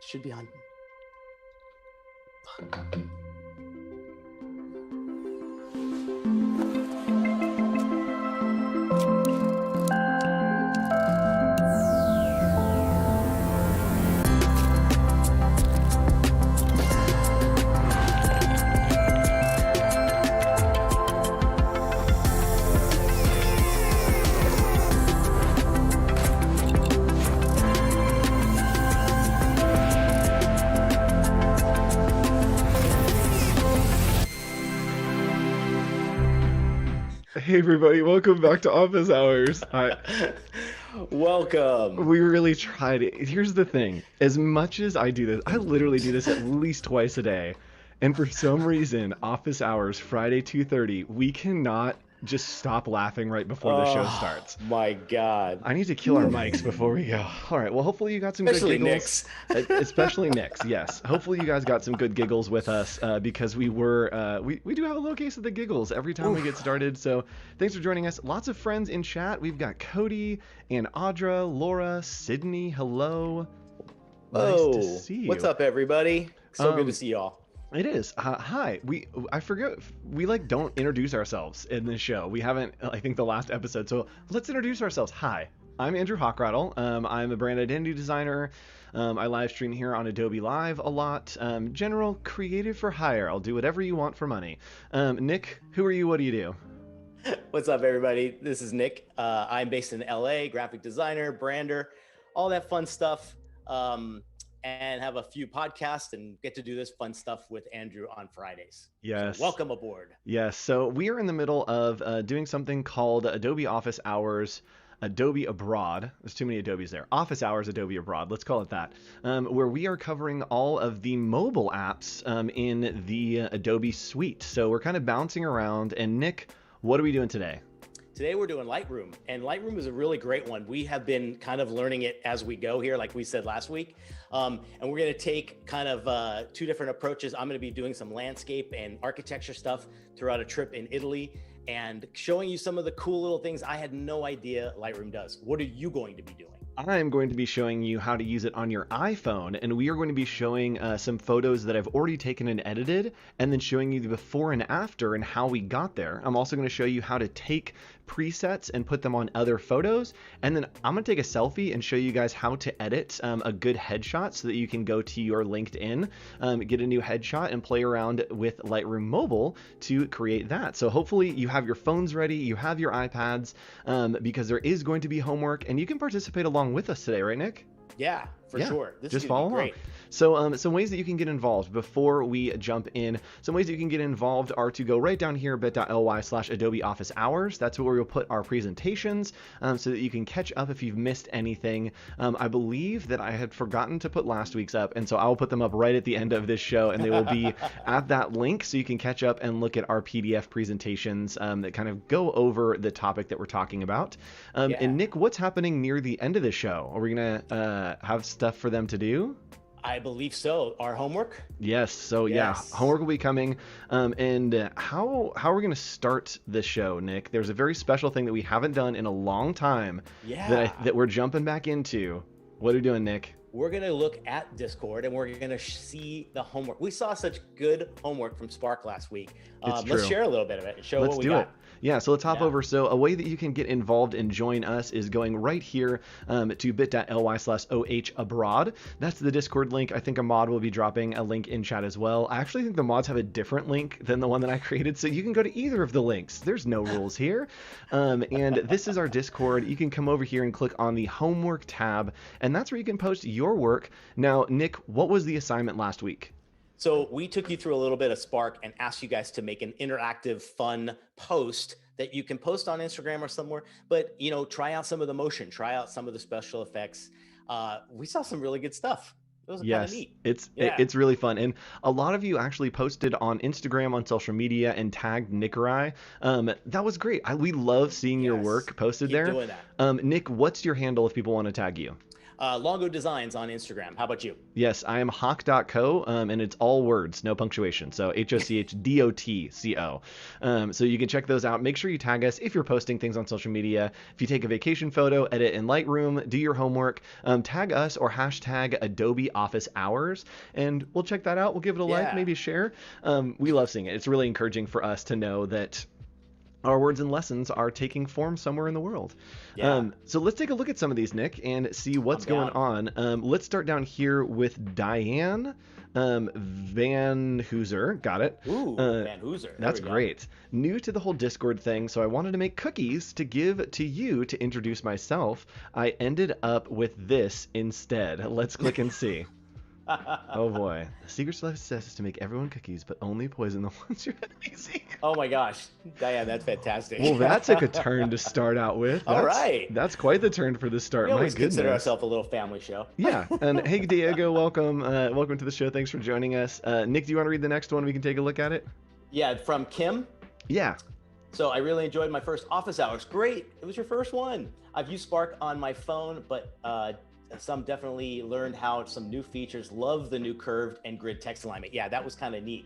Should be on. Hey everybody, welcome back to Office Hours. Welcome. We really tried it. Here's the thing. As much as I do this, I literally do this at least twice a day. And for some reason, Office Hours, Friday 2:30, we cannot just stop laughing right before the show Oh starts. my God. I need to kill our mics before we go. All right, well, hopefully you got some good Especially giggles. Nick's. Especially Nick's, yes. Hopefully you guys got some good giggles with us because we do have a little case of the giggles every time we get started. So thanks for joining us. Lots of friends in chat. We've got Cody and Audra, Laura, Sydney. Hello. Nice to Oh, see what's you. up, everybody? So good to see y'all. It is. Hi. I forget. We don't introduce ourselves in this show. We haven't. I think the last episode. So let's introduce ourselves. Hi. I'm Andrew Hochradel. I'm a brand identity designer. I live stream here on Adobe Live a lot. General creative for hire. I'll do whatever you want for money. Nick, who are you? What do you do? What's up, everybody? This is Nick. I'm based in LA, graphic designer, brander, all that fun stuff. And have a few podcasts and get to do this fun stuff with Andrew on Fridays. Yes. So welcome aboard. Yes. So we are in the middle of doing something called Adobe Office Hours. Adobe Abroad. There's too many Adobes there. Office Hours Adobe Abroad. Let's call it that. Where we are covering all of the mobile apps in the Adobe suite. So we're kind of bouncing around. And Nick, what are we doing today? Today we're doing Lightroom, and Lightroom is a really great one. We have been kind of learning it as we go here, like we said last week. And we're going to take kind of two different approaches. I'm going to be doing some landscape and architecture stuff throughout a trip in Italy and showing you some of the cool little things I had no idea Lightroom does. What are you going to be doing? I'm going to be showing you how to use it on your iPhone, and we are going to be showing some photos that I've already taken and edited, and then showing you the before and after and how we got there. I'm also going to show you how to take presets and put them on other photos, and then I'm going to take a selfie and show you guys how to edit a good headshot so that you can go to your LinkedIn, get a new headshot, and play around with Lightroom Mobile to create that. So hopefully you have your phones ready, you have your iPads, because there is going to be homework, and you can participate along with us today, right, Nick? Yeah, for sure. This just is follow great. along. So some ways that you can get involved before we jump in. Some ways that you can get involved are to go right down here, bit.ly/Adobe Office Hours. That's where we'll put our presentations so that you can catch up if you've missed anything. I believe that I had forgotten to put last week's up, and so I'll put them up right at the end of this show, and they will be at that link so you can catch up and look at our PDF presentations that kind of go over the topic that we're talking about. And Nick, what's happening near the end of the show? Are we going to have stuff for them to do? I believe so. Our homework? Yes. So yeah, homework will be coming. And how are we going to start the show, Nick? There's a very special thing that we haven't done in a long time that we're jumping back into. What are we doing, Nick? We're going to look at Discord and we're going to see the homework. We saw such good homework from Spark last week. Let's share a little bit of it and show what we got. Let's do it. Yeah, so let's hop over. So a way that you can get involved and join us is going right here to bit.ly/OHAbroad. That's the Discord link. I think a mod will be dropping a link in chat as well. I actually think the mods have a different link than the one that I created, so you can go to either of the links. There's no rules here. And this is our Discord. You can come over here and click on the homework tab, and that's where you can post your work. Now, Nick, what was the assignment last week? So we took you through a little bit of Spark and asked you guys to make an interactive, fun post that you can post on Instagram or somewhere, but try out some of the motion, try out some of the special effects. We saw some really good stuff. It was kind of neat. It's really fun. And a lot of you actually posted on Instagram, on social media, and tagged Nick or I. That was great. We love seeing your work posted there. Keep doing that. Nick, what's your handle if people want to tag you? Longo Designs on Instagram. How about you? Yes, I am Hoch.co, and it's all words, no punctuation. So HOCHDOTCO. So you can check those out. Make sure you tag us if you're posting things on social media. If you take a vacation photo, edit in Lightroom, do your homework, tag us or hashtag Adobe Office Hours, and we'll check that out. We'll give it a like, maybe share. We love seeing it. It's really encouraging for us to know that our words and lessons are taking form somewhere in the world. So let's take a look at some of these, Nick, and see what's going on. Let's start down here with Diane Van Hooser. Got it. Ooh, Van Hooser. That's great. New to the whole Discord thing, so I wanted to make cookies to give to you to introduce myself. I ended up with this instead. Let's click and see. Oh boy. The secret success is to make everyone cookies, but only poison the ones you're easy. Oh my gosh. Diane, that's fantastic. Well, that took a turn to start out with. All right. That's quite the turn for the start. We always consider ourselves a little family show. Yeah. And hey, Diego, welcome. Welcome to the show. Thanks for joining us. Nick, do you want to read the next one? We can take a look at it. Yeah, from Kim. Yeah. So I really enjoyed my first office hours. Great. It was your first one. I've used Spark on my phone, but some definitely learned how some new features. Love the new curved and grid text alignment. Yeah, that was kind of neat.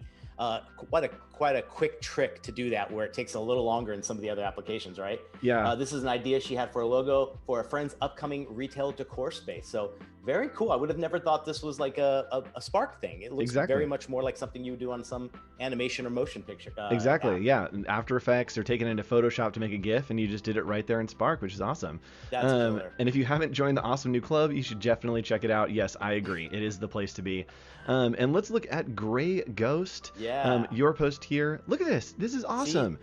Quite a quick trick to do that, where it takes a little longer in some of the other applications, right? Yeah. This is an idea she had for a logo for a friend's upcoming retail decor space. So very cool. I would have never thought this was like a Spark thing. It looks very much more like something you would do on some animation or motion picture. Exactly. Yeah. After Effects or taken into Photoshop to make a GIF, and you just did it right there in Spark, which is awesome. That's killer. And if you haven't joined the awesome new club, you should definitely check it out. Yes, I agree. It is the place to be. And let's look at Gray Ghost. Yeah. Your post here. Look at this. This is awesome. See?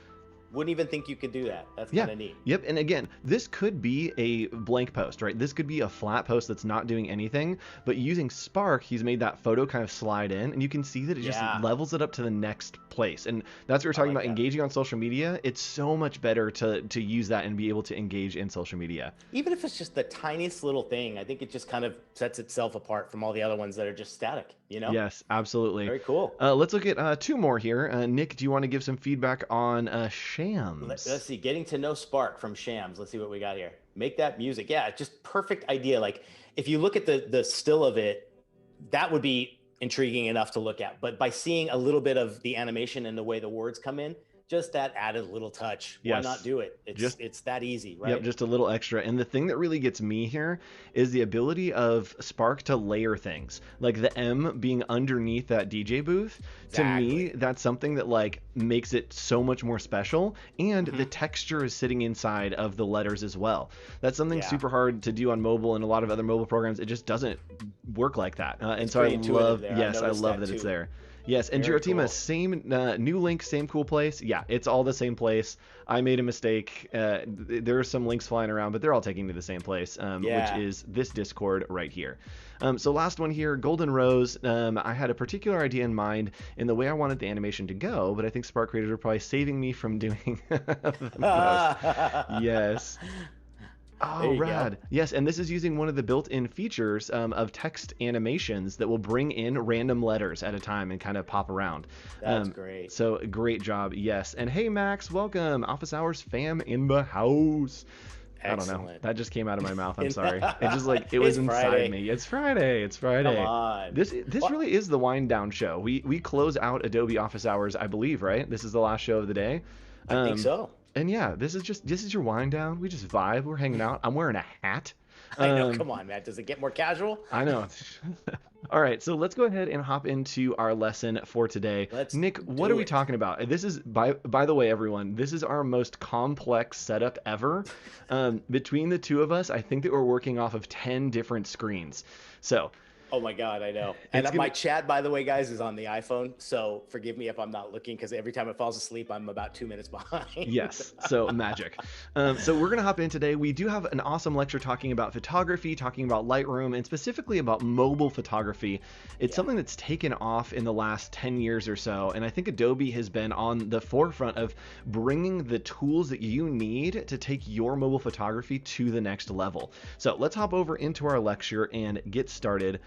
Wouldn't even think you could do that. That's kind of neat. Yep. And again, this could be a blank post, right? This could be a flat post that's not doing anything, but using Spark, he's made that photo kind of slide in, and you can see that it just levels it up to the next place. And that's what we're talking about, engaging on social media. It's so much better to use that and be able to engage in social media. Even if it's just the tiniest little thing, I think it just kind of sets itself apart from all the other ones that are just static, you know? Yes, absolutely. Very cool. Let's look at two more here. Nick, do you want to give some feedback on Shams? Let's see. Getting to know Spark from Shams. Let's see what we got here. Make that music. Yeah, just perfect idea. Like if you look at the still of it, that would be intriguing enough to look at. But by seeing a little bit of the animation and the way the words come in, just that added little touch. Why not do it? It's that easy, right? Yep, just a little extra. And the thing that really gets me here is the ability of Spark to layer things. Like the M being underneath that DJ booth. Exactly. To me, that's something that like makes it so much more special. And the texture is sitting inside of the letters as well. That's something super hard to do on mobile, and a lot of other mobile programs. It just doesn't work like that. And so I love, I love that it's there. Yes, and Giratima, same new link, same cool place. Yeah, it's all the same place. I made a mistake. There are some links flying around, but they're all taking me to the same place, which is this Discord right here. So last one here, Golden Rose. I had a particular idea in mind in the way I wanted the animation to go, but I think Spark Creators are probably saving me from doing the most. Yes. Oh, rad. Yes, and this is using one of the built-in features of text animations that will bring in random letters at a time and kind of pop around. That's great. So great job. Yes. And hey, Max, welcome. Office Hours fam in the house. Excellent. I don't know. That just came out of my mouth. I'm sorry. It just like, it was inside me. It's Friday. It's Friday. Come on. This really is the wind down show. We close out Adobe Office Hours, I believe, right? This is the last show of the day. I think so. And yeah, this is your wind down. We just vibe. We're hanging out. I'm wearing a hat. I know. Come on, Matt. Does it get more casual? I know. All right, so let's go ahead and hop into our lesson for today. Nick, what are we talking about? This is, by the way, everyone, this is our most complex setup ever. Between the two of us, I think that we're working off of 10 different screens. So. Oh my God, I know. And my chat, by the way, guys, is on the iPhone. So forgive me if I'm not looking, because every time it falls asleep, I'm about 2 minutes behind. Yes, so magic. So we're going to hop in today. We do have an awesome lecture talking about photography, talking about Lightroom, and specifically about mobile photography. It's something that's taken off in the last 10 years or so. And I think Adobe has been on the forefront of bringing the tools that you need to take your mobile photography to the next level. So let's hop over into our lecture and get started.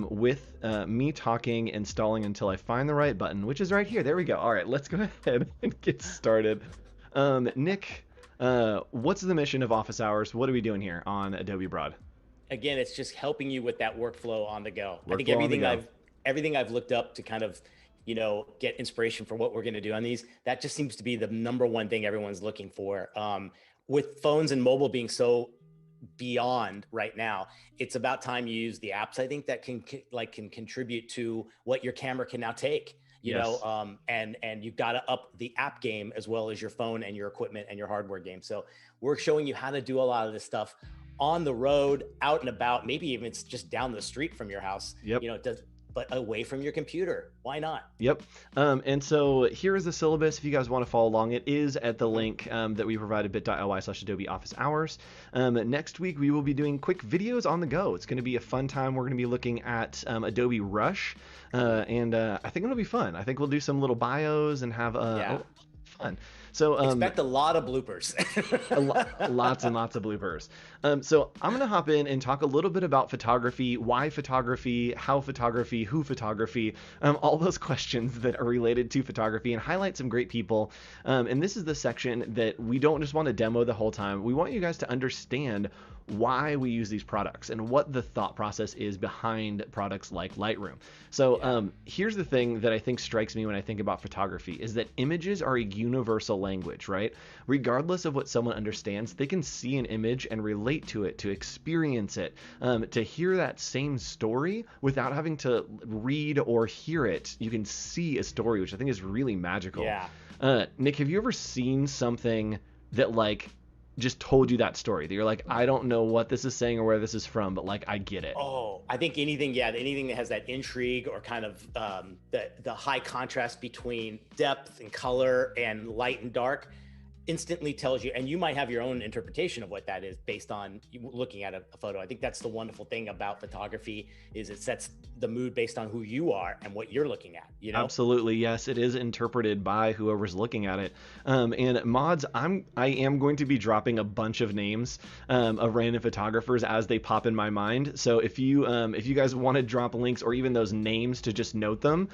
With me talking and stalling until I find the right button, which is right here. There we go. All right, let's go ahead and get started. Nick, what's the mission of Office Hours? What are we doing here on Adobe Broad? again, it's just helping you with that workflow on the go. I think Workflow on the go. everything I've looked up to kind of, get inspiration for what we're going to do on these, that just seems to be the number one thing everyone's looking for. With phones and mobile being so beyond right now, it's about time you use the apps, I think, that can contribute to what your camera can now take. Yes. And you've got to up the app game as well as your phone and your equipment and your hardware game. So we're showing you how to do a lot of this stuff on the road, out and about, maybe even it's just down the street from your house. Yep. But away from your computer. Why not? Yep. And so here is the syllabus. If you guys want to follow along, it is at the link that we provided, bit.ly/Adobe Office Hours. Next week, we will be doing quick videos on the go. It's going to be a fun time. We're going to be looking at Adobe Rush, and I think it'll be fun. I think we'll do some little bios and have fun. So expect a lot of bloopers. Lots and lots of bloopers. So I'm going to hop in and talk a little bit about photography, why photography, how photography, who photography, all those questions that are related to photography, and highlight some great people. And this is the section that we don't just want to demo the whole time. We want you guys to understand why we use these products and what the thought process is behind products like Lightroom. So here's the thing that I think strikes me when I think about photography is that images are a universal language, right? Regardless of what someone understands, they can see an image and relate to it, to experience it, to hear that same story without having to read or hear it. You can see a story, which I think is really magical. Yeah. Nick, have you ever seen something that just told you that story that you're like, I don't know what this is saying or where this is from, but I get it? Oh, I think anything that has that intrigue or kind of the high contrast between depth and color and light and dark instantly tells you, and you might have your own interpretation of what that is based on looking at a photo. I think that's the wonderful thing about photography is it sets the mood based on who you are and what you're looking at, Absolutely. Yes, it is interpreted by whoever's looking at it. And mods, I am going to be dropping a bunch of names of random photographers as they pop in my mind. So if you guys want to drop links or even those names to just note them,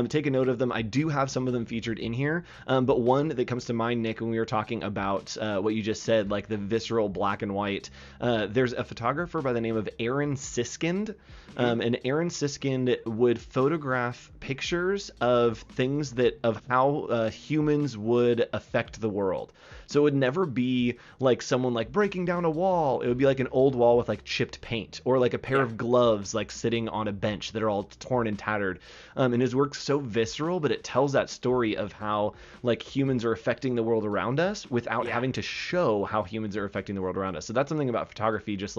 take a note of them. I do have some of them featured in here, but one that comes to mind, Nick, when we were talking about what you just said, like the visceral black and white, there's a photographer by the name of Aaron Siskind, and Aaron Siskind would photograph pictures of things of how humans would affect the world. So it would never be like someone breaking down a wall. It would be like an old wall with chipped paint, or like a pair of gloves sitting on a bench that are all torn and tattered. And his work's so visceral, but it tells that story of how humans are affecting the world around us without having to show how humans are affecting the world around us. So that's something about photography, just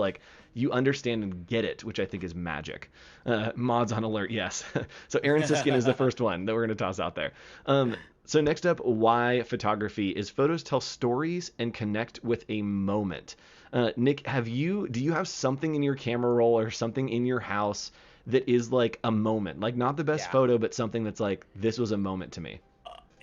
you understand and get it, which I think is magic. Mods on alert, yes. So Aaron Siskind is the first one that we're going to toss out there. So next up, why photography is photos tell stories and connect with a moment. Nick, do you have something in your camera roll or something in your house that is a moment, not the best photo, but something that's this was a moment to me?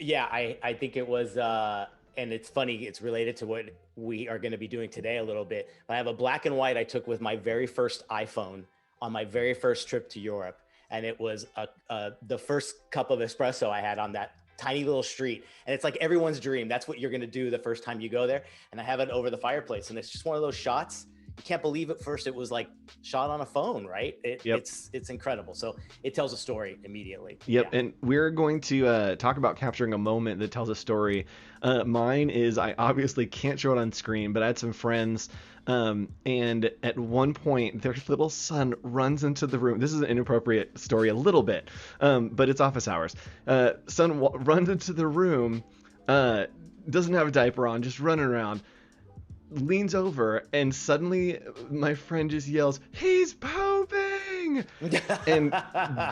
I think it was, and it's funny, it's related to what we are going to be doing today a little bit. I have a black and white I took with my very first iPhone on my very first trip to Europe. And it was the first cup of espresso I had on that tiny little street. And it's everyone's dream. That's what you're going to do the first time you go there. And I have it over the fireplace. And it's just one of those shots. You can't believe at first it was shot on a phone, right? It's incredible. So it tells a story immediately. Yep. Yeah. And we're going to talk about capturing a moment that tells a story. Mine is, I obviously can't show it on screen, but I had some friends, and at one point their little son runs into the room. This is an inappropriate story a little bit, but it's office hours. Son runs into the room, doesn't have a diaper on, just running around, leans over, and suddenly my friend just yells, "He's pooping!" and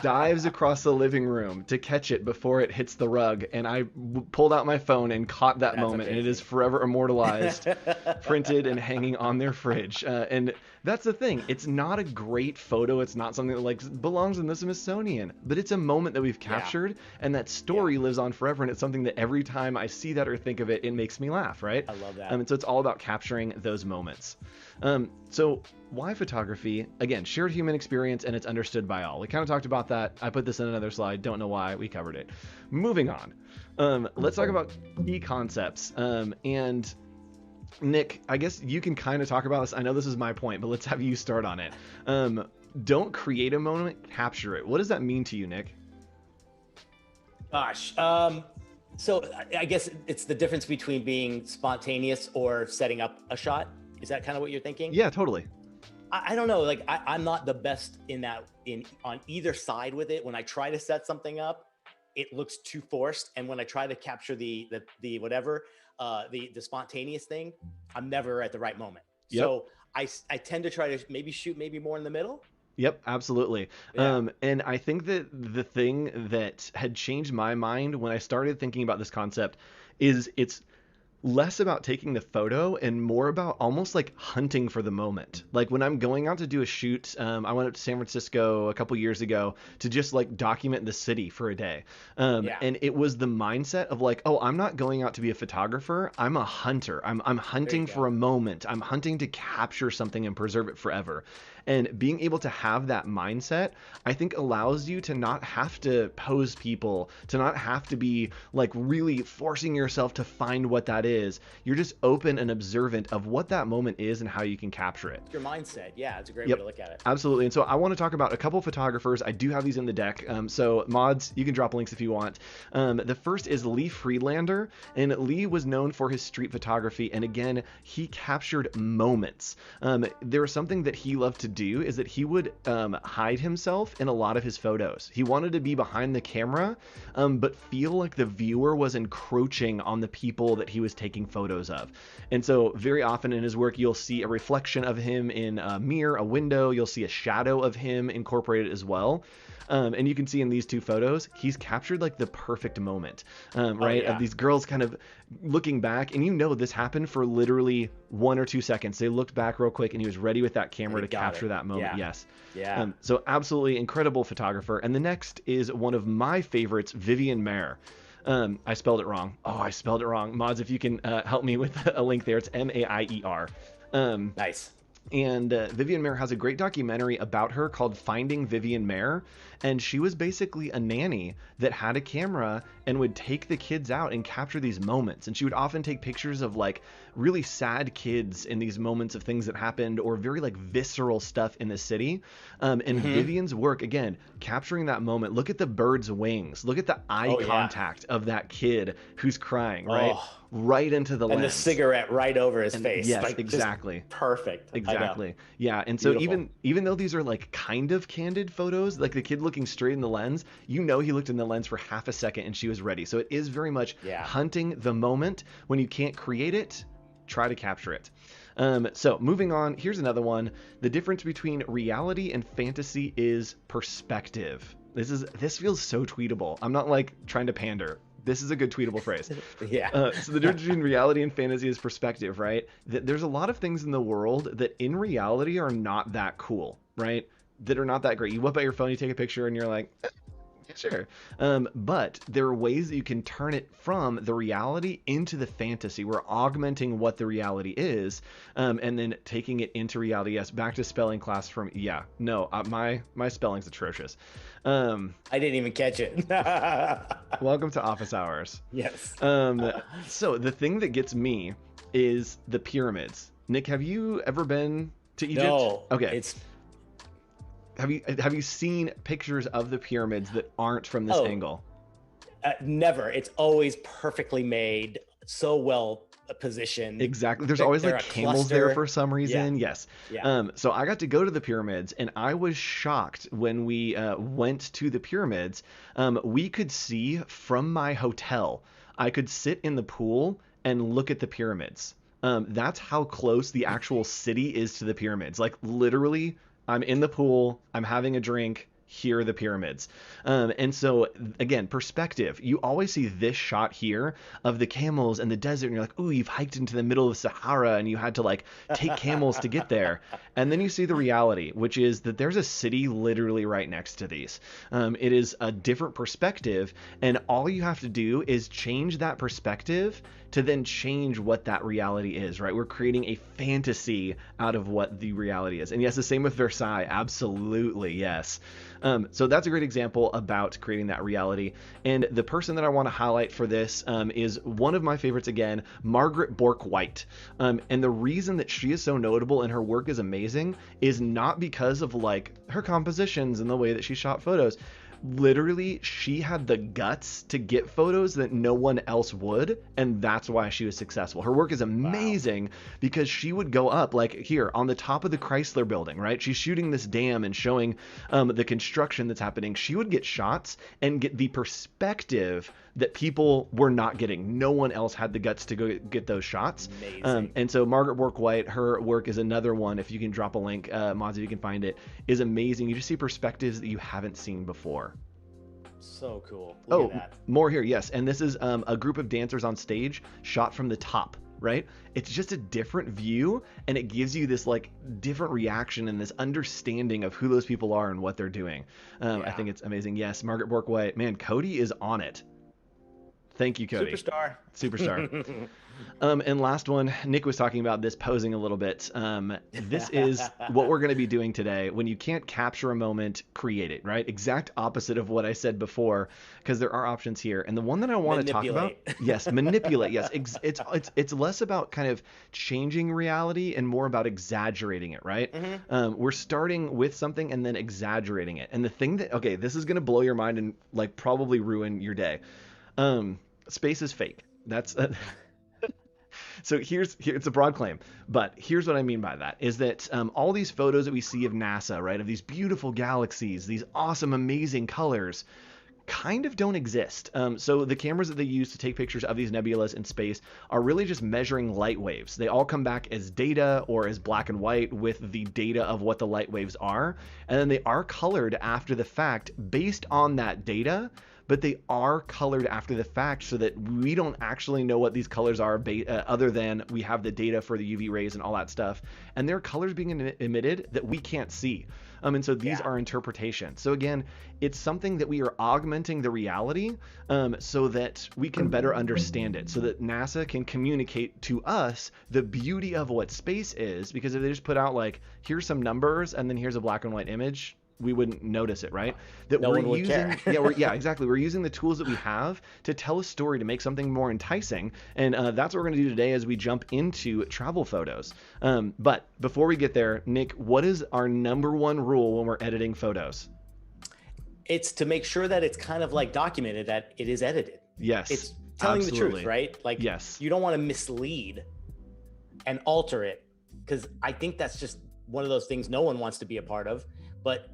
dives across the living room to catch it before it hits the rug. And I pulled out my phone and caught that moment, amazing. And it is forever immortalized, printed and hanging on their fridge. And that's the thing. It's not a great photo. It's not something that belongs in the Smithsonian, but it's a moment that we've captured, and that story lives on forever. And it's something that every time I see that or think of it, it makes me laugh, right? I love that. And so it's all about capturing those moments. So why photography? Again, shared human experience, and it's understood by all. We kind of talked about that. I put this in another slide. Don't know why. We covered it. Moving on. Let's talk about key concepts. And Nick, I guess you can kind of talk about this. I know this is my point, but let's have you start on it. Don't create a moment, capture it. What does that mean to you, Nick? Gosh. So I guess it's the difference between being spontaneous or setting up a shot. Is that kind of what you're thinking? Yeah, totally. I don't know. Like I'm not the best on either side with it. When I try to set something up, it looks too forced. And when I try to capture the spontaneous thing, I'm never at the right moment. Yep. So I tend to try to maybe shoot more in the middle. Yep, absolutely. Yeah. And I think that the thing that had changed my mind when I started thinking about this concept is it's less about taking the photo and more about almost like hunting for the moment. Like when I'm going out to do a shoot, I went up to San Francisco a couple years ago to just like document the city for a day. And it was the mindset of like, oh, I'm not going out to be a photographer. I'm a hunter. I'm hunting for a moment. I'm hunting to capture something and preserve it forever. And being able to have that mindset, I think allows you to not have to pose people, to not have to be like really forcing yourself to find what that is. You're just open and observant of what that moment is and how you can capture it. Your mindset. Yeah, it's a great way to look at it. Absolutely. And so I want to talk about a couple photographers. I do have these in the deck. So mods, you can drop links if you want. The first is Lee Friedlander, and Lee was known for his street photography. And again, he captured moments. There was something that he loved to do is that he would hide himself in a lot of his photos. He wanted to be behind the camera, but feel like the viewer was encroaching on the people that he was taking photos of. And so very often in his work, you'll see a reflection of him in a mirror, a window. You'll see a shadow of him incorporated as well. And you can see in these two photos, he's captured like the perfect moment, right? Of these girls kind of looking back, and you know this happened for literally 1 or 2 seconds. They looked back real quick, and he was ready with that camera to capture that moment. Yes. Yeah. So absolutely incredible photographer. And the next is one of my favorites, Vivian Maier. I spelled it wrong. Oh, I spelled it wrong. Mods, if you can help me with a link there, it's Maier. Nice. And Vivian Maier has a great documentary about her called Finding Vivian Maier. And she was basically a nanny that had a camera and would take the kids out and capture these moments. And she would often take pictures of like really sad kids in these moments of things that happened or very like visceral stuff in the city. And Vivian's work, again, capturing that moment. Look at the bird's wings. Look at the eye contact of that kid who's crying, right? Right into the lens. And the cigarette right over his face. Yes, like, exactly. Perfect. Exactly. Yeah. And so even though these are like kind of candid photos, like the kid looking straight in the lens, you know he looked in the lens for half a second and she was ready. So it is very much hunting the moment. When you can't create it, try to capture it. So moving on, here's another one. The difference between reality and fantasy is perspective. This feels so tweetable. I'm not like trying to pander. This is a good tweetable phrase. So the difference between reality and fantasy is perspective, right? There's a lot of things in the world that in reality are not that cool, right? That are not that great. You whip out your phone, you take a picture, and you're like, sure. But there are ways that you can turn it from the reality into the fantasy. We're augmenting what the reality is, and then taking it into reality. Yes, back to spelling class from, my spelling's atrocious. I didn't even catch it. Welcome to office hours. Yes. So the thing that gets me is the pyramids. Nick, have you ever been to Egypt? No. Okay. Have you seen pictures of the pyramids that aren't from this angle? Never. It's always perfectly made, so well positioned. Exactly. There's always like camels there for some reason. Yes. So I got to go to the pyramids, and I was shocked when we went to the pyramids. We could see from my hotel. I could sit in the pool and look at the pyramids. That's how close the actual city is to the pyramids. Like literally, I'm in the pool, I'm having a drink, here are the pyramids. And so again, perspective. You always see this shot here of the camels and the desert, and you're like, ooh, you've hiked into the middle of the Sahara and you had to like take camels to get there. And then you see the reality, which is that there's a city literally right next to these. It is a different perspective, and all you have to do is change that perspective to then change what that reality is, right? We're creating a fantasy out of what the reality is. And yes, the same with Versailles. Absolutely, yes. So that's a great example about creating that reality. And the person that I want to highlight for this is one of my favorites again, Margaret Bork-White. And the reason that she is so notable and her work is amazing is not because of like her compositions and the way that she shot photos. Literally, she had the guts to get photos that no one else would, and that's why she was successful. Her work is amazing because she would go up, like here on the top of the Chrysler building, right? She's shooting this dam and showing the construction that's happening. She would get shots and get the perspective that people were not getting. No one else had the guts to go get those shots. And so Margaret Bork-White, her work is another one. If you can drop a link, Moz, if you can find it, is amazing. You just see perspectives that you haven't seen before. So cool. Look at that. More here. Yes. And this is a group of dancers on stage shot from the top, right? It's just a different view, and it gives you this like different reaction and this understanding of who those people are and what they're doing. I think it's amazing. Yes. Margaret Bork-White, man, Cody is on it. Thank you, Cody. Superstar. And last one, Nick was talking about this posing a little bit. This is what we're going to be doing today. When you can't capture a moment, create it, right? Exact opposite of what I said before, because there are options here. And the one that I want to talk about, yes, manipulate. Yes, it's less about kind of changing reality and more about exaggerating it, right? We're starting with something and then exaggerating it. And the thing that, okay, this is going to blow your mind and like probably ruin your day. Space is fake. That's so here it's a broad claim, but here's what I mean by that is that all these photos that we see of NASA, right, of these beautiful galaxies, these awesome, amazing colors, kind of don't exist. So the cameras that they use to take pictures of these nebulas in space are really just measuring light waves. They all come back as data or as black and white with the data of what the light waves are, and then they are colored after the fact based on that data. But they are colored after the fact so that we don't actually know what these colors are other than we have the data for the UV rays and all that stuff. And there are colors being emitted that we can't see. And so these are interpretations. So again, it's something that we are augmenting the reality so that we can better understand it, so that NASA can communicate to us the beauty of what space is. Because if they just put out like, here's some numbers and then here's a black and white image, we wouldn't notice it, right? That no one would care. Exactly. We're using the tools that we have to tell a story, to make something more enticing. And that's what we're going to do today as we jump into travel photos. But before we get there, Nick, what is our number one rule when we're editing photos? It's to make sure that it's kind of like documented that it is edited. Yes. It's telling the truth, right? Like, yes. You don't want to mislead and alter it, because I think that's just one of those things no one wants to be a part of. But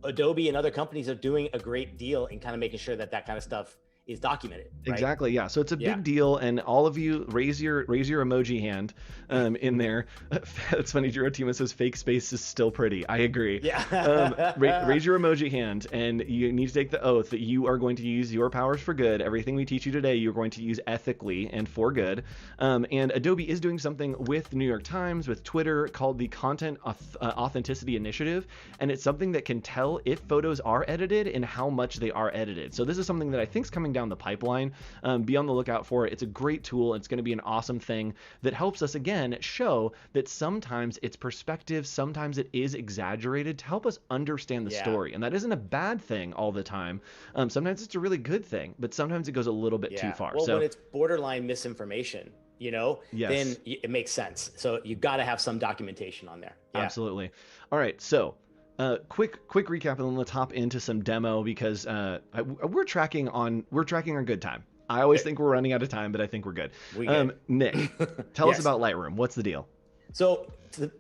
Adobe and other companies are doing a great deal in kind of making sure that that kind of stuff is documented. Right? Exactly. Yeah. So it's a big deal, and all of you raise your emoji hand in there. It's funny. Girotima says fake space is still pretty. I agree. Yeah. Raise your emoji hand, and you need to take the oath that you are going to use your powers for good. Everything we teach you today, you're going to use ethically and for good. And Adobe is doing something with the New York Times, with Twitter, called the Content Authenticity Initiative, and it's something that can tell if photos are edited and how much they are edited. So this is something that I think is coming down the pipeline. Be on the lookout for it. It's a great tool. It's going to be an awesome thing that helps us again show that sometimes it's perspective, sometimes it is exaggerated to help us understand the story. And that isn't a bad thing all the time. Sometimes it's a really good thing, but sometimes it goes a little bit too far. Well, when it's borderline misinformation, then it makes sense. So you've got to have some documentation on there. Absolutely. All right. So quick recap, and then let's hop into some demo, because we're tracking on good time. I always think we're running out of time, but I think we're good. Nick, tell us about Lightroom. What's the deal? So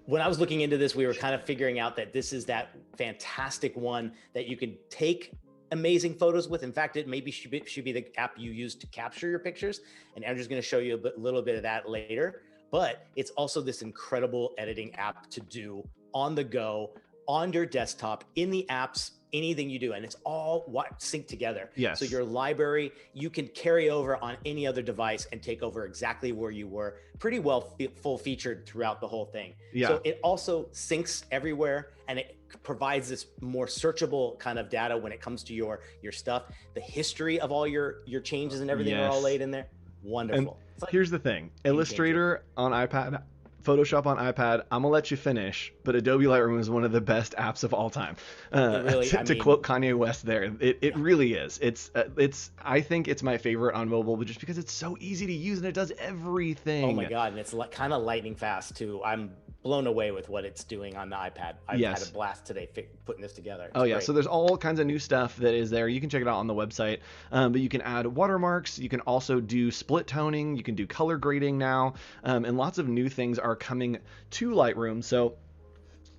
when I was looking into this, we were kind of figuring out that this is that fantastic one that you can take amazing photos with. In fact, it maybe should be the app you use to capture your pictures. And Andrew's going to show you a little bit of that later. But it's also this incredible editing app to do on the go, on your desktop, in the apps, anything you do, and it's all synced together. Yes. So your library, you can carry over on any other device and take over exactly where you were, pretty well full featured throughout the whole thing. Yeah. So it also syncs everywhere, and it provides this more searchable kind of data when it comes to your stuff. The history of all your changes and everything are all laid in there. Wonderful. And here's the thing, Illustrator on iPad, Photoshop on iPad. I'm gonna let you finish, but Adobe Lightroom is one of the best apps of all time. It really, I To mean, quote Kanye West, there, it yeah. really is. It's I think it's my favorite on mobile, but just because it's so easy to use and it does Oh my everything. God. And it's kind of lightning fast too. I'm blown away with what it's doing on the iPad. I've had a Yes. blast today putting this together. Oh It's yeah, great. so there's all kinds of new stuff that is there. You can check it out on the website, but you can add watermarks. You can also do split toning. You can do color grading now, and lots of new things are coming to Lightroom. So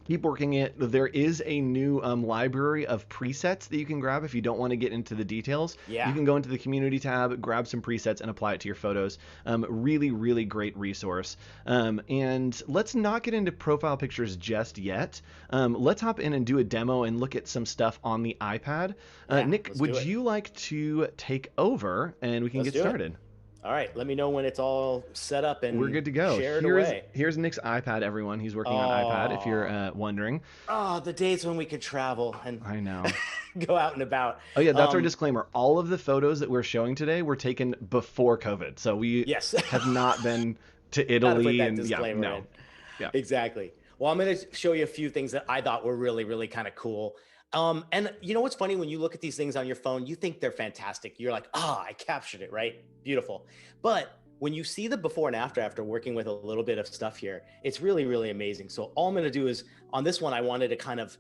keep working it. There is a new library of presets that you can grab if you don't want to get into the details. You Yeah. can go into the community tab, grab some presets, and apply it to your photos. Really, really great resource. And let's not get into profile pictures just yet. Let's hop in and do a demo and look at some stuff on the iPad. Yeah. Nick, Let's would do it. you like to take over and we can Let's get do it. started? All right. Let me know when it's all set up We're and good to go. shared Here's away. here's Nick's iPad, everyone. He's working on iPad, if you're Oh, wondering. oh, the days when we could travel and I know. go out and about. Oh yeah, that's our Um, disclaimer. All of the photos that we're showing today were taken before COVID. So we yes. have not been to Got to put Italy that and yeah, disclaimer no. in. Yeah. Exactly. Well, I'm going to show you a few things that I thought were really, really kind of cool. And you know what's funny? When you look at these things on your phone, you think they're fantastic. You're like, ah, I captured it, right? Beautiful. But when you see the before and after working with a little bit of stuff here, it's really, really amazing. So all I'm going to do is on this one, I wanted to kind of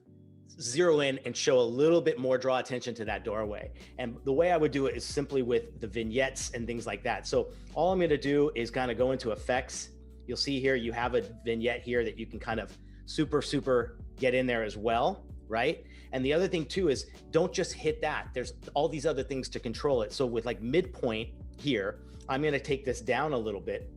zero in and show a little bit more, draw attention to that doorway. And the way I would do it is simply with the vignettes and things like that. So all I'm going to do is kind of go into effects. You'll see here, you have a vignette here that you can kind of super get in there as well, right? And the other thing too is don't just hit that. There's all these other things to control it. So with like midpoint here, I'm going to take this down a little bit.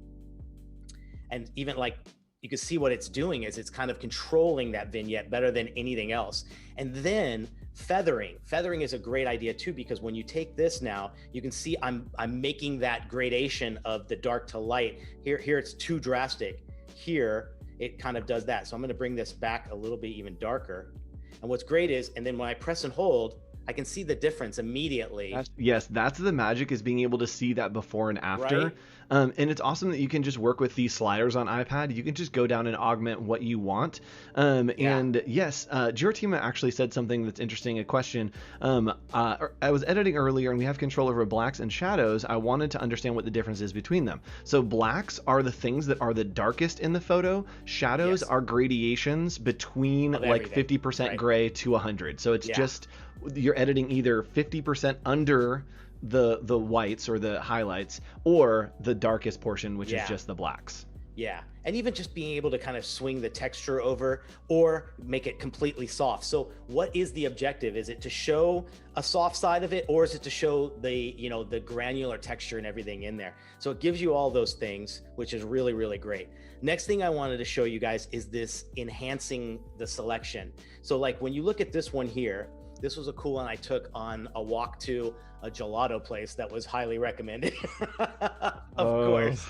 And even like you can see what it's doing is it's kind of controlling that vignette better than anything else. And then feathering is a great idea too, because when you take this now, you can see I'm making that gradation of the dark to light. Here it's too drastic. Here it kind of does that. So I'm going to bring this back a little bit even darker. And what's great is, and then when I press and hold, I can see the difference immediately. Yes, that's the magic, is being able to see that before and after. Right? And it's awesome that you can just work with these sliders on iPad. You can just go down and augment what you want. Yeah. And yes, Giratima actually said something that's interesting, a question. I was editing earlier and we have control over blacks and shadows. I wanted to understand what the difference is between them. So blacks are the things that are the darkest in the photo. Shadows Yes. are gradations between Of like everything. 50% Right. gray to 100. So it's Yeah. just you're editing either 50% under the whites or the highlights, or the darkest portion, which is Yeah. just the blacks. Yeah. And even just being able to kind of swing the texture over or make it completely soft. So what is the objective? Is it to show a soft side of it, or is it to show the, you know, the granular texture and everything in there? So it gives you all those things, which is really, really great. Next thing I wanted to show you guys is this enhancing the selection. So like when you look at this one here, this was a cool one I took on a walk to a gelato place that was highly recommended, of course.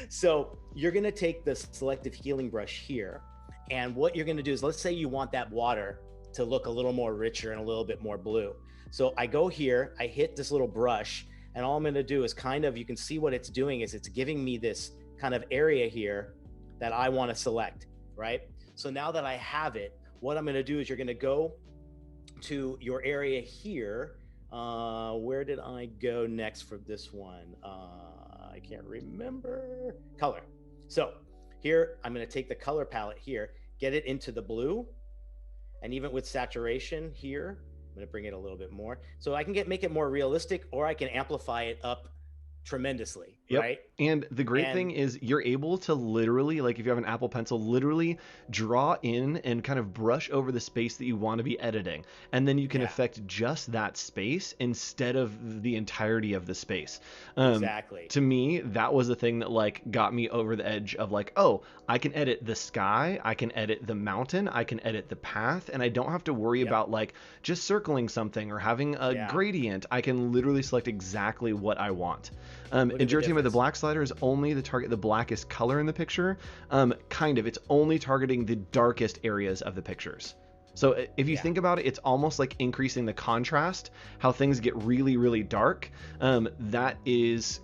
So you're gonna take the selective healing brush here, and what you're gonna do is, let's say you want that water to look a little more richer and a little bit more blue. So I go here, I hit this little brush, and all I'm gonna do is kind of, you can see what it's doing is it's giving me this kind of area here that I wanna select, right? So now that I have it, what I'm gonna do is you're gonna go to your area here. Where did I go next for this one? I can't remember. Color. So here, I'm going to take the color palette here, get it into the blue, and even with saturation here, I'm going to bring it a little bit more. So I can make it more realistic, or I can amplify it up tremendously, Yep. right? And the great thing is you're able to literally, like if you have an Apple Pencil, literally draw in and kind of brush over the space that you want to be editing. And then you can affect just that space instead of the entirety of the space. Exactly. To me, that was the thing that like got me over the edge of like, oh, I can edit the sky, I can edit the mountain, I can edit the path, and I don't have to worry about like just circling something or having a gradient. I can literally select exactly what I want. And Giratima, the black slider is only the target the blackest color in the picture. Kind of, it's only targeting the darkest areas of the pictures. So if you think about it, it's almost like increasing the contrast, how things get really, really dark. That is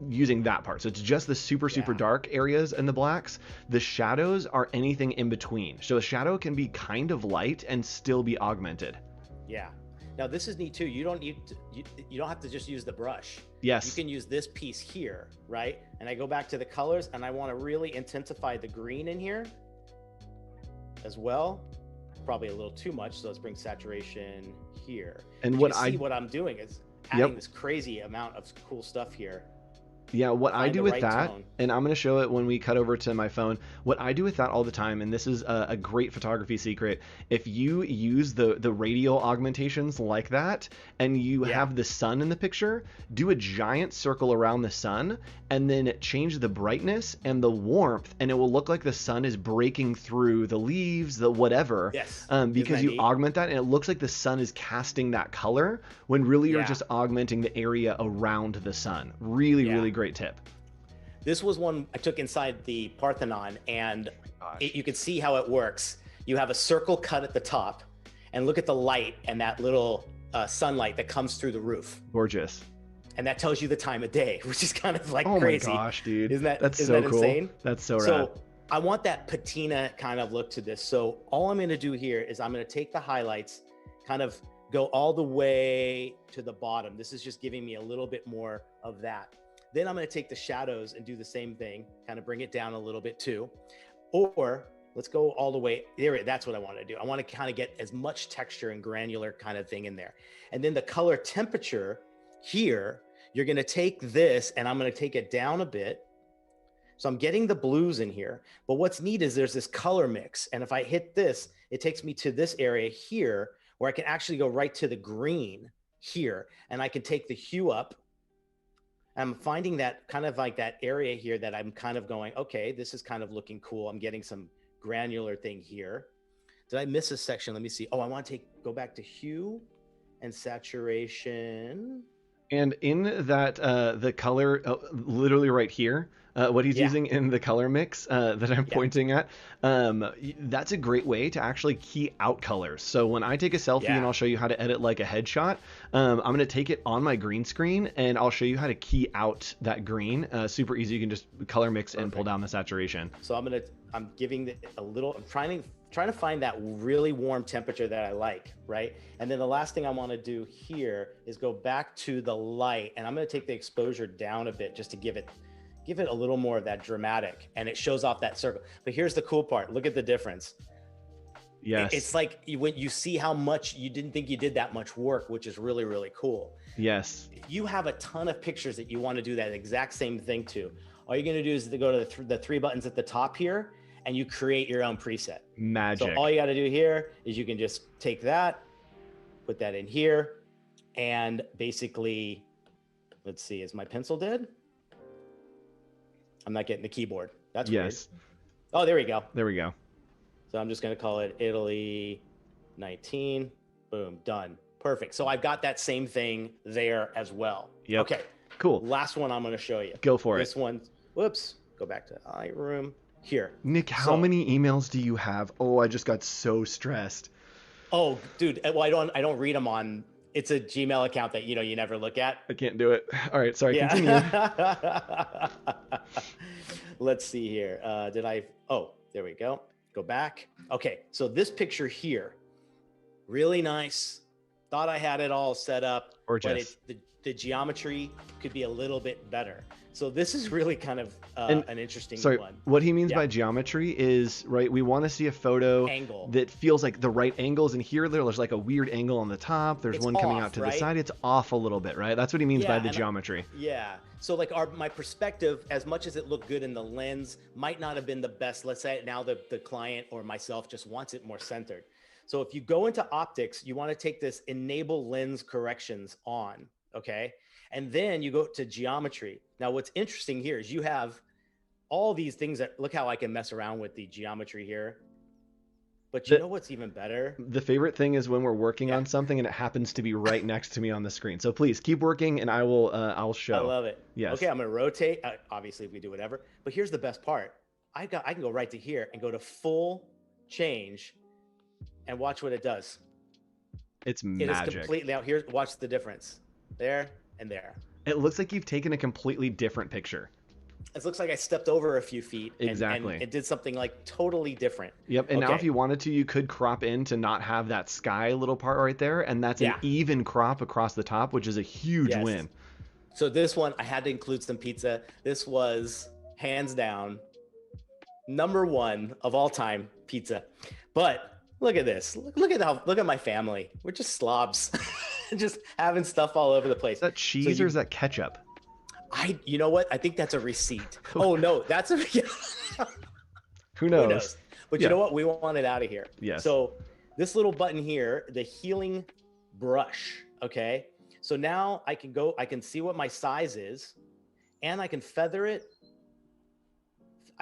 using that part. So it's just the super Yeah. dark areas and the blacks. The shadows are anything in between. So a shadow can be kind of light and still be augmented. Yeah. Now this is neat too. You don't need to, you don't have to just use the brush. You Yes. can use this piece here, right? And I go back to the colors and I want to really intensify the green in here as well. Probably a little too much. So let's bring saturation here. And You what can I see what I'm doing is Yep. adding this crazy amount of cool stuff here. Yeah, what I Find do the with right that, tone. and I'm going to show it when we cut over to my phone, what I do with that all the time, and this is a great photography secret, if you use the radial augmentations like that, and you Yeah. have the sun in the picture, do a giant circle around the sun, and then change the brightness and the warmth, and it will look like the sun is breaking through the leaves, the whatever, Yes. Isn't because that you neat? augment that, and it looks like the sun is casting that color, when really you're Yeah. just augmenting the area around the sun. Really, Yeah. really great tip. This was one I took inside the Parthenon, and Gosh. you can see how it works. You have a circle cut at the top, and look at the light and that little sunlight that comes through the roof, Gorgeous. and that tells you the time of day, which is kind of like Oh my crazy. gosh, dude. Isn't that That's isn't so that cool. insane? That's so rad. So I want that patina kind of look to this. So all I'm going to do here is I'm going to take the highlights, kind of go all the way to the bottom. This is just giving me a little bit more of that. Then I'm going to take the shadows and do the same thing, kind of bring it down a little bit too. Or let's go all the way there. That's what I want to do. I want to kind of get as much texture and granular kind of thing in there. And then the color temperature here, you're going to take this and I'm going to take it down a bit. So I'm getting the blues in here, but what's neat is there's this color mix. And if I hit this, it takes me to this area here where I can actually go right to the green here. And I can take the hue up. I'm finding that kind of like that area here that I'm kind of going, okay, this is kind of looking cool. I'm getting some granular thing here. Did I miss a section? Let me see. Oh, I want to go back to hue and saturation. And in that, the color, literally right here, what he's Yeah, using in the color mix that I'm yeah, pointing at, that's a great way to actually key out colors. So when I take a selfie and yeah. I'll show you how to edit like a headshot, I'm going to take it on my green screen and I'll show you how to key out that green. Super easy. You can just color mix and pull Perfect. down the saturation. So I'm giving it a little, I'm trying to find that really warm temperature that I like, right? And then the last thing I want to do here is go back to the light, and I'm going to take the exposure down a bit just to give it a little more of that dramatic, and it shows off that circle. But here's the cool part. Look at the difference. Yes. It's like when you see how much you didn't think you did that much work, which is really, really cool. Yes. You have a ton of pictures that you want to do that exact same thing to. All you're going to do is to go to the three buttons at the top here, and you create your own preset. Magic. So all you got to do here is you can just take that, put that in here, and basically, let's see, is my pencil dead? I'm not getting the keyboard. That's Yes. weird. Oh, there we go. There we go. So I'm just going to call it Italy 19. Boom, done. Perfect. So I've got that same thing there as well. Yep. Okay. Cool. Last one I'm going to show you. Go for it. This one, whoops, go back to Lightroom here. Nick, how many emails do you have? Oh, I just got so stressed. Oh, dude. Well, I don't read them on. It's a Gmail account that you never look at. I can't do it. All right, sorry. Yeah. Continue. Let's see here. Oh, there we go. Go back. Okay, so this picture here, really nice. Thought I had it all set up, Gorgeous. but the geometry could be a little bit better. So this is really kind of an interesting Sorry, one. what he means Yeah. by geometry is, right, we want to see a photo Angle. that feels like the right angles, and here there's like a weird angle on the top. There's It's one coming off, out to the right? side. It's off a little bit, right? That's what he means by Yeah, the and geometry. Yeah. So like my perspective, as much as it looked good in the lens, might not have been the best. Let's say now the client or myself just wants it more centered. So if you go into optics, you want to take this enable lens corrections on, okay? And then you go to geometry. Now what's interesting here is you have all these things that, look how I can mess around with the geometry here. But you know what's even better? The favorite thing is when we're working Yeah. on something and it happens to be right next to me on the screen. So please keep working and I'll show. I love it. Yes. Okay, I'm gonna rotate. Obviously, we do whatever. But here's the best part. I can go right to here and go to full change, and watch what it does. It's It is magic. completely out here. Watch the difference there and there. It looks like you've taken a completely different picture. It looks like I stepped over a few feet and Exactly. it did something like totally different. Yep. And now if Okay. you wanted to, you could crop in to not have that sky little part right there. And that's an Yeah. even crop across the top, which is a huge Yes. win. So this one, I had to include some pizza. This was hands down #1 of all time pizza. But look at this. Look at my family. We're just slobs, just having stuff all over the Is place. that So cheese or is that ketchup? you know what? I think that's a receipt. Oh no, that's a Who who knows? knows? But you Yeah. know what? We want it out of here. Yes. So this little button here, the healing brush. Okay. So now I can see what my size is, and I can feather it.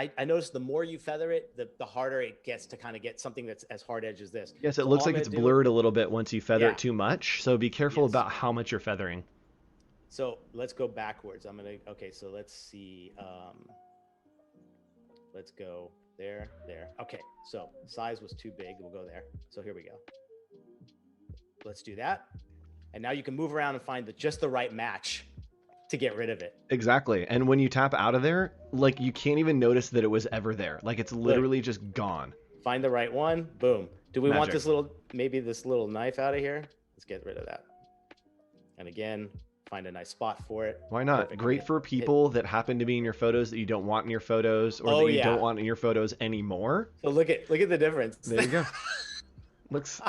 I noticed the more you feather it, the harder it gets to kind of get something that's as hard edge as this. Yes, it So looks all I'm like gonna it's do, blurred a little bit once you feather yeah, it too much. So be careful yes. about how much you're feathering. So let's go backwards. Okay, so let's see. Let's go there. Okay, so size was too big. We'll go there. So here we go. Let's do that. And now you can move around and find just the right match to get rid of it. Exactly. And when you tap out of there, like you can't even notice that it was ever there. Like it's literally just gone. Find the right one. Boom. Do we want Magic. maybe this little knife out of here? Let's get rid of that. And again, find a nice spot for it. Why not? Perfect. Great for people that happen to be in your photos that you don't want in your photos or that you don't want in your photos anymore. So look at the difference. There you go. Looks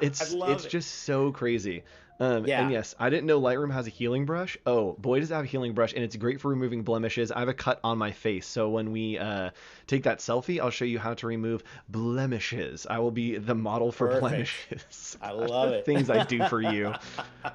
it's just so crazy. Yeah. And yes, I didn't know Lightroom has a healing brush. Oh boy, does it have a healing brush, and it's great for removing blemishes. I have a cut on my face, so when we take that selfie, I'll show you how to remove blemishes. I will be the model for blemishes. I love it. Things I do for you.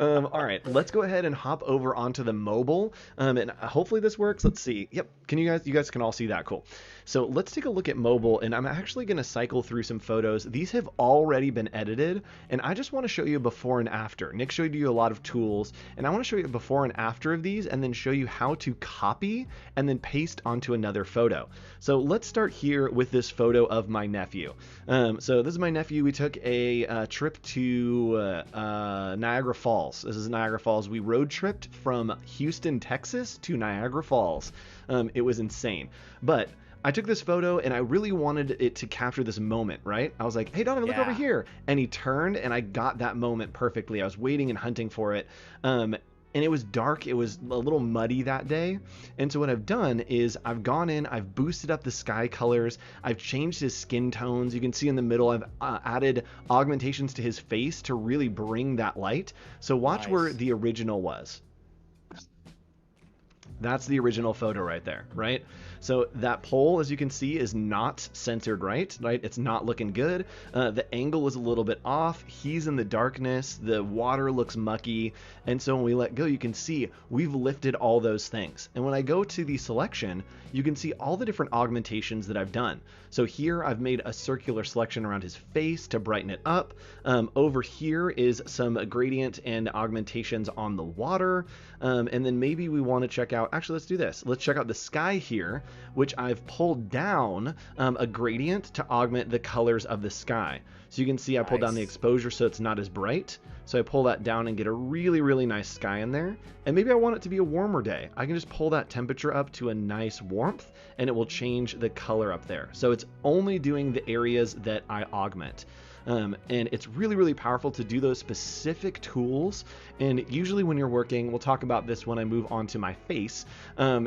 All right, let's go ahead and hop over onto the mobile, and hopefully this works. Let's see. Yep, you guys can all see that? Cool. So let's take a look at mobile, and I'm actually going to cycle through some photos. These have already been edited, and I just want to show you before and after. Nick showed you a lot of tools, and I want to show you before and after of these, and then show you how to copy and then paste onto another photo. So let's start here with this photo of my nephew. So this is my nephew. We took a trip to Niagara Falls. This is Niagara Falls. We road tripped from Houston, Texas to Niagara Falls. It was insane. But I took this photo and I really wanted it to capture this moment, right? I was like, hey, Donovan, look over here. And he turned and I got that moment perfectly. I was waiting and hunting for it. And it was dark. It was a little muddy that day. And so what I've done is I've gone in, I've boosted up the sky colors. I've changed his skin tones. You can see in the middle, I've added augmentations to his face to really bring that light. So watch where the original was. That's the original photo right there, right? So that pole, as you can see, is not centered right? It's not looking good. The angle is a little bit off. He's in the darkness. The water looks mucky. And so when we let go, you can see we've lifted all those things. And when I go to the selection, you can see all the different augmentations that I've done. So here I've made a circular selection around his face to brighten it up. Over here is some gradient and augmentations on the water. And then maybe we want to check out, actually, let's do this. Let's check out the sky here, which I've pulled down a gradient to augment the colors of the sky. So you can see I pulled down the exposure so it's not as bright. So I pull that down and get a really, really nice sky in there. And maybe I want it to be a warmer day. I can just pull that temperature up to a nice warmth and it will change the color up there. So it's only doing the areas that I augment. And it's really, really powerful to do those specific tools. And usually when you're working, we'll talk about this when I move on to my face,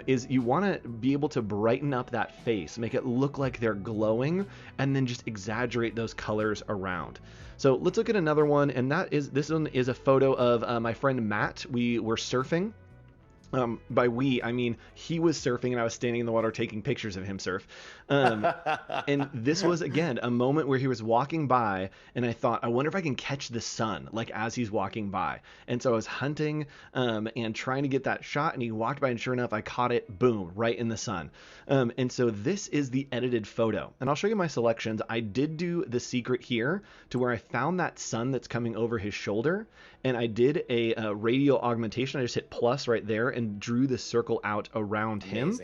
is you want to be able to brighten up that face, make it look like they're glowing, and then just exaggerate those colors around. So let's look at another one, and this one is a photo of my friend Matt. We were surfing. By we, I mean he was surfing and I was standing in the water taking pictures of him surf. And this was, again, a moment where he was walking by and I thought, I wonder if I can catch the sun, like as he's walking by. And so I was hunting and trying to get that shot, and he walked by and sure enough, I caught it, boom, right in the sun. And so this is the edited photo. And I'll show you my selections. I did do the secret here to where I found that sun that's coming over his shoulder, and I did a radial augmentation. I just hit plus right there and drew the circle out around him.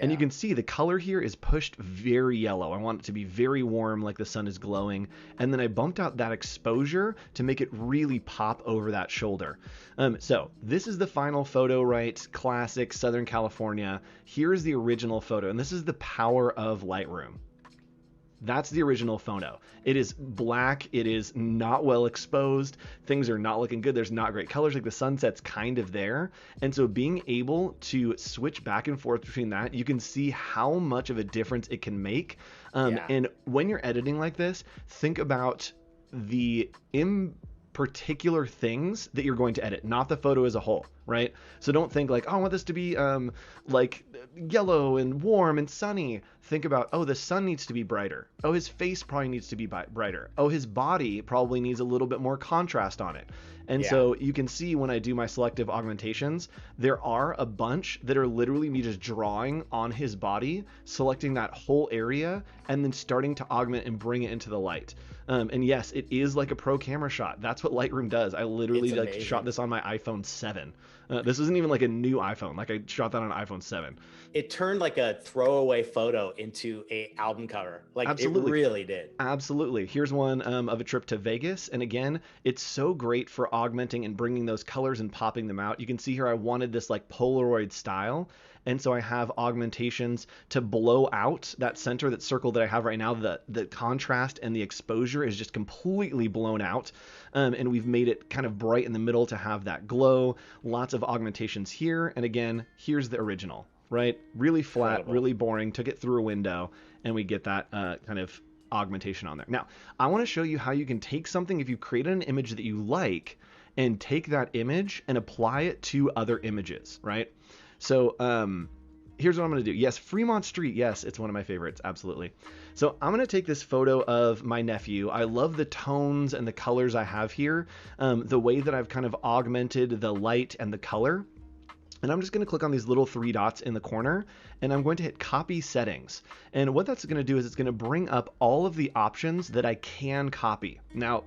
And you Yeah. can see the color here is pushed very yellow. I want it to be very warm, like the sun is glowing. And then I bumped out that exposure to make it really pop over that shoulder. So this is the final photo, right? Classic Southern California. Here's the original photo, and this is the power of Lightroom. That's the original photo. It is black. It is not well exposed. Things are not looking good. There's not great colors. Like the sunset's kind of there. And so being able to switch back and forth between that, you can see how much of a difference it can make. Yeah. And when you're editing like this, think about the particular things that you're going to edit, not the photo as a whole, right? So don't think like, oh, I want this to be like yellow and warm and sunny. Think about, oh, the sun needs to be brighter. Oh, his face probably needs to be brighter. Oh, his body probably needs a little bit more contrast on it. And so you can see when I do my selective augmentations, there are a bunch that are literally me just drawing on his body, selecting that whole area, and then starting to augment and bring it into the light. And yes, it is like a pro camera shot. That's what Lightroom does. I literally like shot this on my iPhone 7. This isn't even like a new iPhone. Like I shot that on an iPhone 7. It turned like a throwaway photo into a album cover. Like Absolutely. It really did. Absolutely. Here's one of a trip to Vegas. And again, it's so great for augmenting and bringing those colors and popping them out. You can see here I wanted this like Polaroid style. And so I have augmentations to blow out that center, that circle that I have right now. The contrast and the exposure is just completely blown out. And we've made it kind of bright in the middle to have that glow. Lots of augmentations here. And again, here's the original, right? Really flat, Incredible. really boring. Took it through a window and we get that kind of augmentation on there. Now, I want to show you how you can take something, if you created an image that you like, and take that image and apply it to other images, right? So here's what I'm going to do. Yes, Fremont Street. Yes, it's one of my favorites. Absolutely. So I'm going to take this photo of my nephew. I love the tones and the colors I have here, the way that I've kind of augmented the light and the color. And I'm just going to click on these little 3 dots in the corner, and I'm going to hit copy settings. And what that's going to do is it's going to bring up all of the options that I can copy. Now,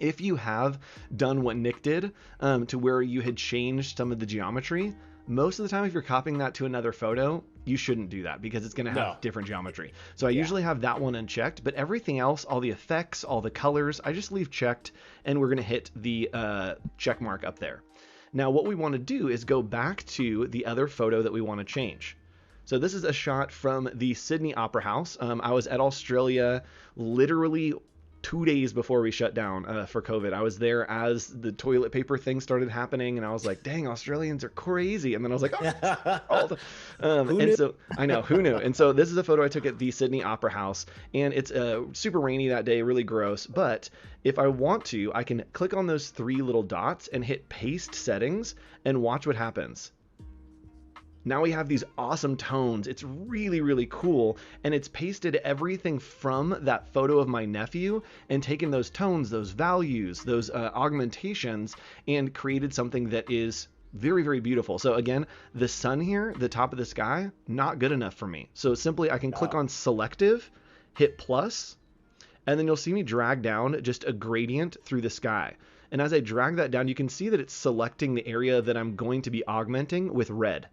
if you have done what Nick did to where you had changed some of the geometry, most of the time if you're copying that to another photo, you shouldn't do that because it's going to have different geometry. So I usually have that one unchecked, but everything else, all the effects, all the colors, I just leave checked, and we're going to hit the check mark up there. Now what we want to do is go back to the other photo that we want to change. So this is a shot from the Sydney Opera House. I was at Australia literally 2 days before we shut down for COVID. I was there as the toilet paper thing started happening, and I was like, dang, Australians are crazy. And then I was like, oh, Who knew? so I know, who knew? And so this is a photo I took at the Sydney Opera House, and it's super rainy that day, really gross. But if I want to, I can click on those 3 little dots and hit paste settings and watch what happens. Now we have these awesome tones. It's really, really cool. And it's pasted everything from that photo of my nephew and taken those tones, those values, those augmentations, and created something that is very, very beautiful. So again, the sun here, the top of the sky, not good enough for me. So simply I can click on selective, hit plus, and then you'll see me drag down just a gradient through the sky. And as I drag that down, you can see that it's selecting the area that I'm going to be augmenting with red.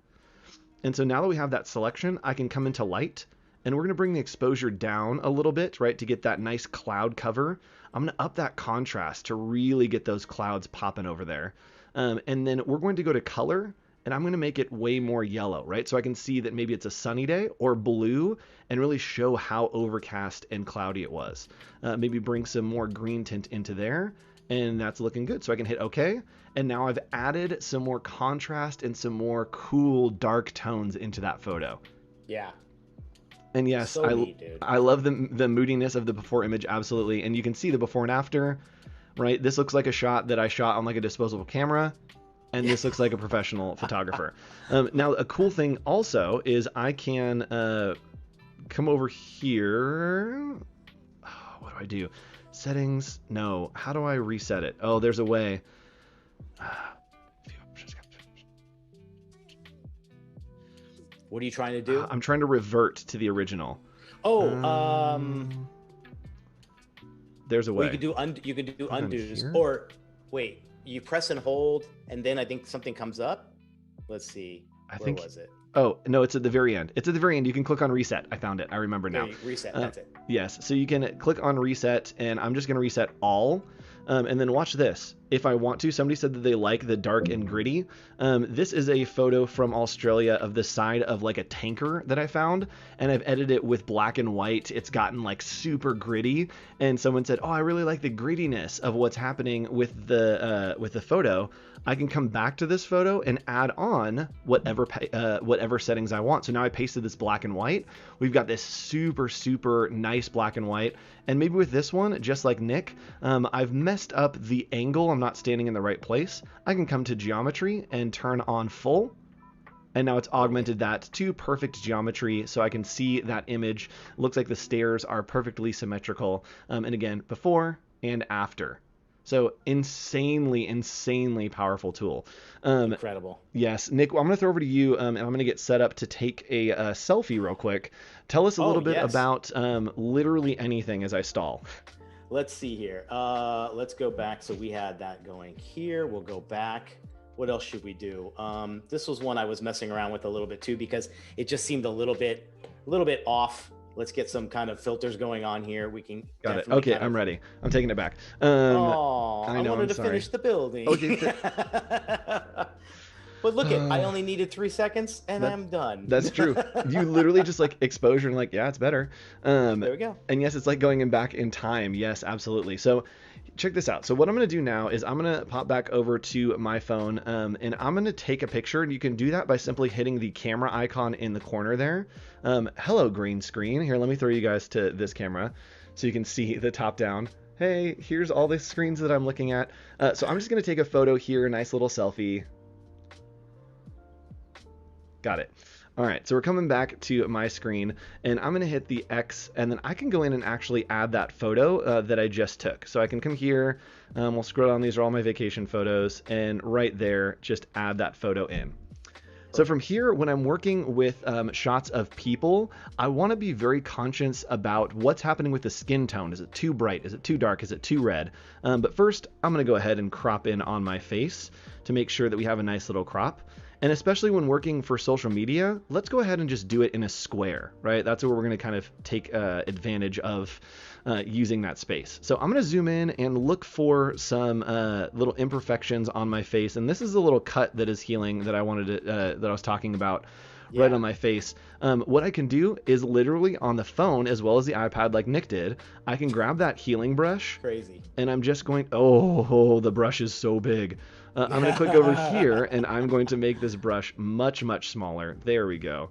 And so now that we have that selection, I can come into light, and we're going to bring the exposure down a little bit, right, to get that nice cloud cover. I'm going to up that contrast to really get those clouds popping over there. And then we're going to go to color, and I'm going to make it way more yellow, right? So I can see that maybe it's a sunny day, or blue, and really show how overcast and cloudy it was. Maybe bring some more green tint into there, and that's looking good. So I can hit OK. And now I've added some more contrast and some more cool dark tones into that photo. Yeah. And yes, So neat, dude. I love the moodiness of the before image, absolutely. And you can see the before and after, right? This looks like a shot that I shot on like a disposable camera, and this looks like a professional photographer. Now, a cool thing also is I can come over here. Oh, what do I do? Settings? No. How do I reset it? Oh, there's a way. What are you trying to do? I'm trying to revert to the original. Oh, there's a way. well, you can do undos, here? or wait, you press and hold, and then I think something comes up. Let's see. I Where think, was it? oh, no, it's at the very end. It's at the very end. You can click on reset. I found it. I remember There now. you reset. That's it. Yes, so you can click on reset, and I'm just going to reset all. And then watch this. If I want to, somebody said that they like the dark and gritty. This is a photo from Australia of the side of like a tanker that I found, and I've edited it with black and white. It's gotten like super gritty, and someone said, "Oh, I really like the grittiness of what's happening with the photo." I can come back to this photo and add on whatever settings I want. So now I pasted this black and white. We've got this super nice black and white. And maybe with this one, just like Nick, I've messed up the angle. I'm not standing in the right place. I can come to geometry and turn on full. And now it's augmented that to perfect geometry, so I can see that image. It looks like the stairs are perfectly symmetrical. And again, before and after. So insanely powerful tool. Incredible. Yes, Nick, I'm going to throw over to you, and I'm going to get set up to take a selfie real quick. Tell us a little bit about literally anything as I stall. Let's see here. Let's go back. So we had that going here. We'll go back. What else should we do? This was one I was messing around with a little bit too, because it just seemed a little bit off. Let's get some kind of filters going on here. We can. Got it. Okay, I'm ready. I'm taking it back. I wanted to finish the building. Okay. But look I only needed 3 seconds and I'm done. That's true. You literally just like exposure and like, yeah, it's better. There we go. And yes, it's like going back in time. Yes, absolutely. So check this out. So what I'm going to do now is I'm going to pop back over to my phone, and I'm going to take a picture. And you can do that by simply hitting the camera icon in the corner there. Hello, green screen. Here, let me throw you guys to this camera so you can see the top down. Hey, here's all the screens that I'm looking at. So I'm just going to take a photo here, a nice little selfie. Got it. All right, so we're coming back to my screen, and I'm going to hit the X, and then I can go in and actually add that photo that I just took. So I can come here, we'll scroll down, these are all my vacation photos, and right there, just add that photo in. So from here, when I'm working with shots of people, I want to be very conscious about what's happening with the skin tone. Is it too bright? Is it too dark? Is it too red? But first, I'm going to go ahead and crop in on my face to make sure that we have a nice little crop. And especially when working for social media, let's go ahead and just do it in a square, right? That's where we're going to kind of take advantage of using that space. So I'm going to zoom in and look for some little imperfections on my face. And this is a little cut that is healing that I wanted to, that I was talking about right on my face. What I can do is literally on the phone, as well as the iPad like Nick did, I can grab that healing brush. Crazy. And I'm just going, oh, the brush is so big. I'm going to click over here, and I'm going to make this brush much smaller. There we go.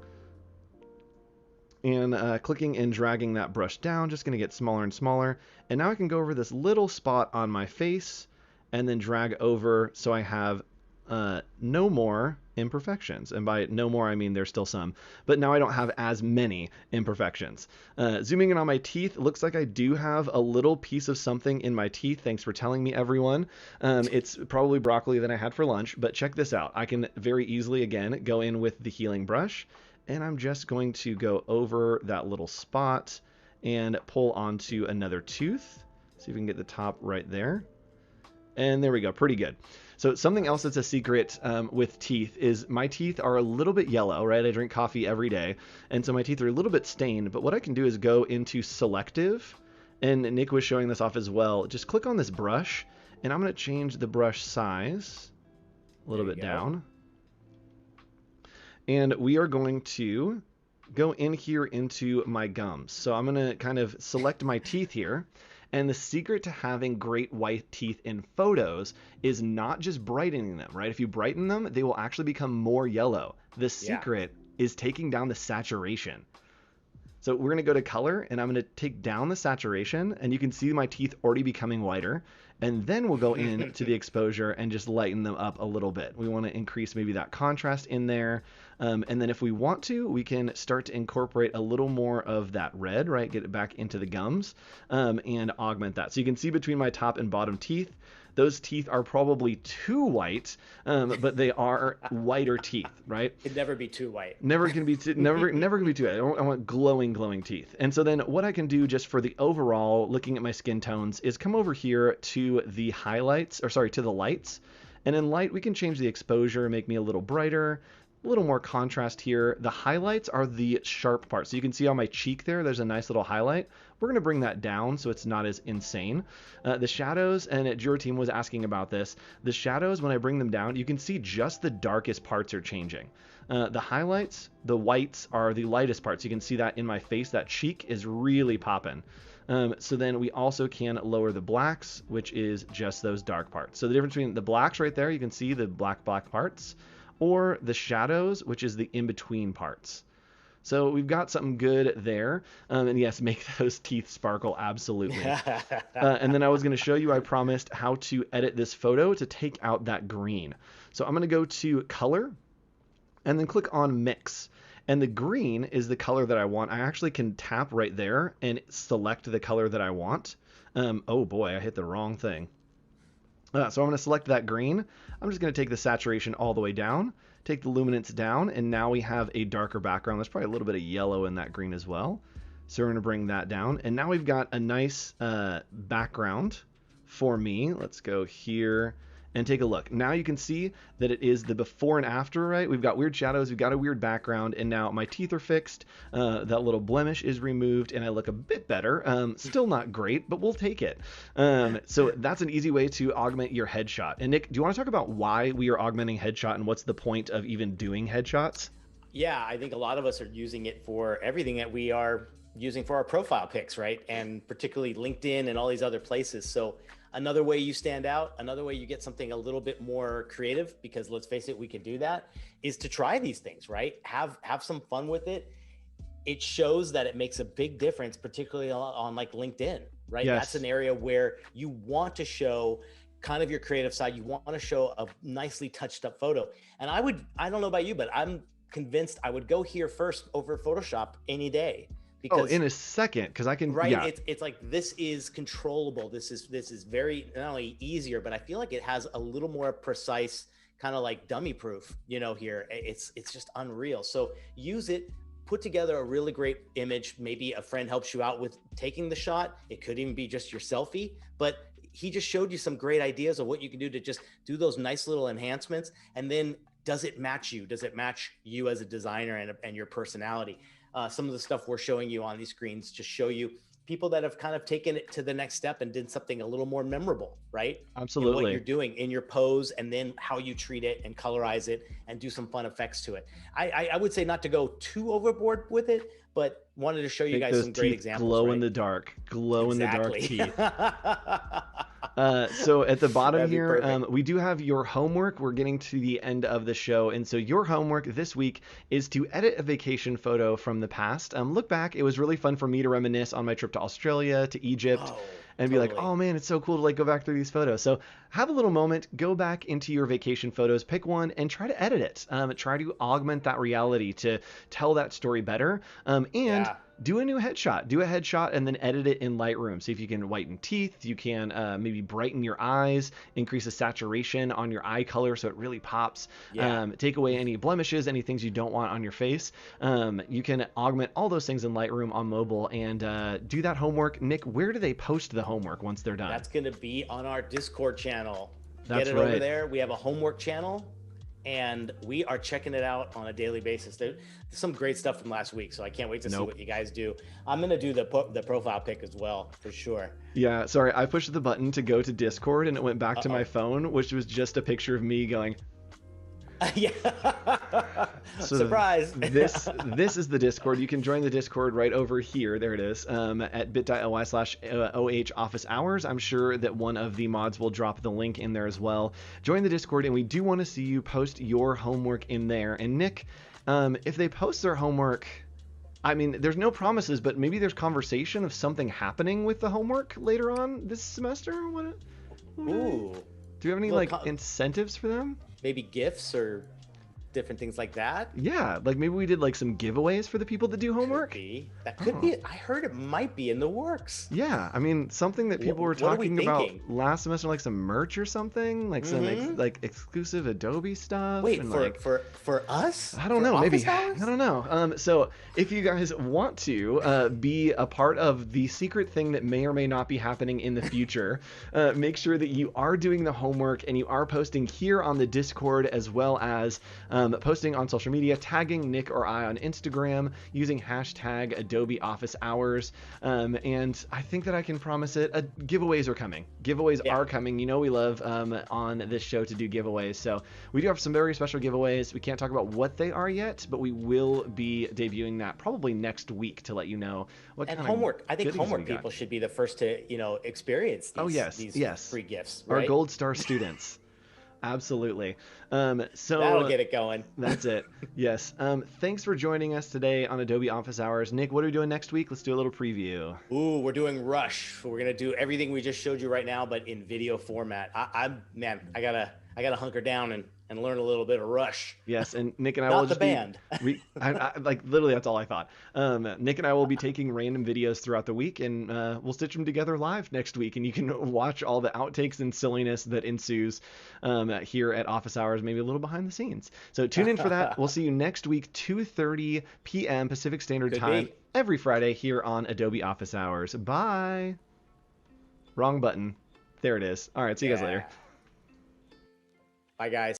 And clicking and dragging that brush down, just going to get smaller and smaller. And now I can go over this little spot on my face and then drag over so I have no more imperfections. And by no more, I mean there's still some, but now I don't have as many imperfections. Zooming in on my teeth, looks like I do have a little piece of something in my teeth. Thanks for telling me, everyone. It's probably broccoli that I had for lunch, but check this out. I can very easily, again, go in with the healing brush, and I'm just going to go over that little spot and pull onto another tooth. See if we can get the top right there. And there we go, pretty good. So something else that's a secret with teeth is my teeth are a little bit yellow, right? I drink coffee every day, and so my teeth are a little bit stained. But what I can do is go into selective, and Nick was showing this off as well. Just click on this brush, and I'm going to change the brush size a little bit down. And we are going to go in here into my gums. So I'm going to kind of select my teeth here. And the secret to having great white teeth in photos is not just brightening them, right? If you brighten them, they will actually become more yellow. The secret is taking down the saturation. So we're going to go to color, and I'm going to take down the saturation, and you can see my teeth already becoming whiter. And then we'll go into the exposure and just lighten them up a little bit. We want to increase maybe that contrast in there. And then if we want to, we can start to incorporate a little more of that red, right? Get it back into the gums and augment that. So you can see between my top and bottom teeth, those teeth are probably too white, but they are whiter teeth, right? It'd never be too white. Never can be too, never can be too white. I want glowing teeth. And so then what I can do just for the overall, looking at my skin tones, is come over here to the highlights, or sorry, to the lights. And in light, we can change the exposure, make me a little brighter. a little more contrast here. The highlights are the sharp parts. So you can see on my cheek there's a nice little highlight. We're going to bring that down so it's not as insane. The shadows, and your team was asking about this, the shadows, when I bring them down, you can see just the darkest parts are changing. The highlights, the whites are the lightest parts. You can see that in my face, that cheek is really popping. So then we also can lower the blacks, which is just those dark parts. So the difference between the blacks right there, you can see the black parts, or the shadows, which is the in-between parts. So we've got something good there. And yes, make those teeth sparkle, absolutely. And then I was going to show you, I promised, how to edit this photo to take out that green. So I'm going to go to Color, and then click on Mix. And the green is the color that I want. I actually can tap right there and select the color that I want. Oh boy, I hit the wrong thing. So I'm going to select that green. I'm just going to take the saturation all the way down, take the luminance down, and now we have a darker background. There's probably a little bit of yellow in that green as well. So we're going to bring that down. And now we've got a nice background for me. Let's go here and take a look. Now you can see that it is the before and after, right? We've got weird shadows, we've got a weird background, and now my teeth are fixed. That little blemish is removed, and I look a bit better. Still not great, but we'll take it. So that's an easy way to augment your headshot. And Nick, do you want to talk about why we are augmenting headshot and what's the point of even doing headshots? Yeah, I think a lot of us are using it for everything that we are using for our profile pics, right? And particularly LinkedIn and all these other places. So another way you stand out, another way you get something a little bit more creative, because let's face it, we can do that, is to try these things, right? Have some fun with it. It shows that it makes a big difference, particularly on like LinkedIn, right? Yes. That's an area where you want to show kind of your creative side. You want to show a nicely touched up photo. And I don't know about you, but I'm convinced I would go here first over Photoshop any day. Because, in a second, because I can, right? yeah. It's like, this is controllable. This is very, not only easier, but I feel like it has a little more precise, kind of like dummy proof, here. It's just unreal. So use it, put together a really great image. Maybe a friend helps you out with taking the shot. It could even be just your selfie, but he just showed you some great ideas of what you can do to just do those nice little enhancements. And then does it match you? Does it match you as a designer and your personality? Some of the stuff we're showing you on these screens just show you people that have kind of taken it to the next step and did something a little more memorable, right? Absolutely. In what you're doing in your pose, and then how you treat it and colorize it and do some fun effects to it. I would say not to go too overboard with it, but wanted to show you guys some great examples. Glow right? in the dark, glow Exactly. in the dark teeth. So at the bottom here, we do have your homework. We're getting to the end of the show. And so your homework this week is to edit a vacation photo from the past. Look back. It was really fun for me to reminisce on my trip to Australia, to Egypt. And be like, oh man, it's so cool to like go back through these photos. So have a little moment, go back into your vacation photos, pick one and try to edit it. Try to augment that reality to tell that story better. Do a new headshot. Do a headshot and then edit it in Lightroom. See if you can whiten teeth. You can maybe brighten your eyes, increase the saturation on your eye color so it really pops. Take away any blemishes, any things you don't want on your face. You can augment all those things in Lightroom on mobile and do that homework. Nick, where do they post the homework once they're done? That's going to be on our Discord channel. That's Get it over there. We have a homework channel, and we are checking it out on a daily basis. There's some great stuff from last week, so I can't wait to see what you guys do. I'm going to do the profile pic as well, for sure. Yeah, sorry, I pushed the button to go to Discord, and it went back to my phone, which was just a picture of me going... Yeah. So surprise. This is the Discord. You can join the Discord right over here. There it is, at bit.ly/OH office hours. I'm sure that one of the mods will drop the link in there as well. Join the Discord, and we do want to see you post your homework in there. And Nick, if they post their homework, I mean, there's no promises, but maybe there's conversation of something happening with the homework later on this semester. Ooh. Do you have any like incentives for them? Maybe gifts or different things like that. Yeah, like maybe we did like some giveaways for the people that do homework. That could be. I heard it might be in the works. Yeah, I mean something that people were talking about last semester, like some merch or something, like some like exclusive Adobe stuff. Wait, and for us? I don't know. Maybe I don't know. So if you guys want to be a part of the secret thing that may or may not be happening in the future, make sure that you are doing the homework and you are posting here on the Discord as well as posting on social media, tagging Nick or I on Instagram, using hashtag Adobe Office Hours. And I think that I can promise it. Giveaways are coming. Giveaways Yeah. are coming. You know we love on this show to do giveaways. So we do have some very special giveaways. We can't talk about what they are yet, but we will be debuting that probably next week to let you know what And kind homework. I of think goodies we homework got. people should be the first to, experience Oh yes, these yes. free gifts, Our right? gold star students. Absolutely. That'll So get it going. that's it. Yes. Thanks for joining us today on Adobe Office Hours. Nick, what are we doing next week? Let's do a little preview. Ooh, we're doing Rush. We're gonna do everything we just showed you right now, but in video format. I gotta hunker down and learn a little bit of Rush. Yes, and Nick and I will Not the just be band. I like literally that's all I thought. Nick and I will be taking random videos throughout the week, and we'll stitch them together live next week, and you can watch all the outtakes and silliness that ensues here at Office Hours, maybe a little behind the scenes. So tune in for that. We'll see you next week, 2:30 p.m. Pacific Standard Could Time, be. every Friday here on Adobe Office Hours. Bye. Wrong button. There it is. All right, see you guys later. Bye, guys.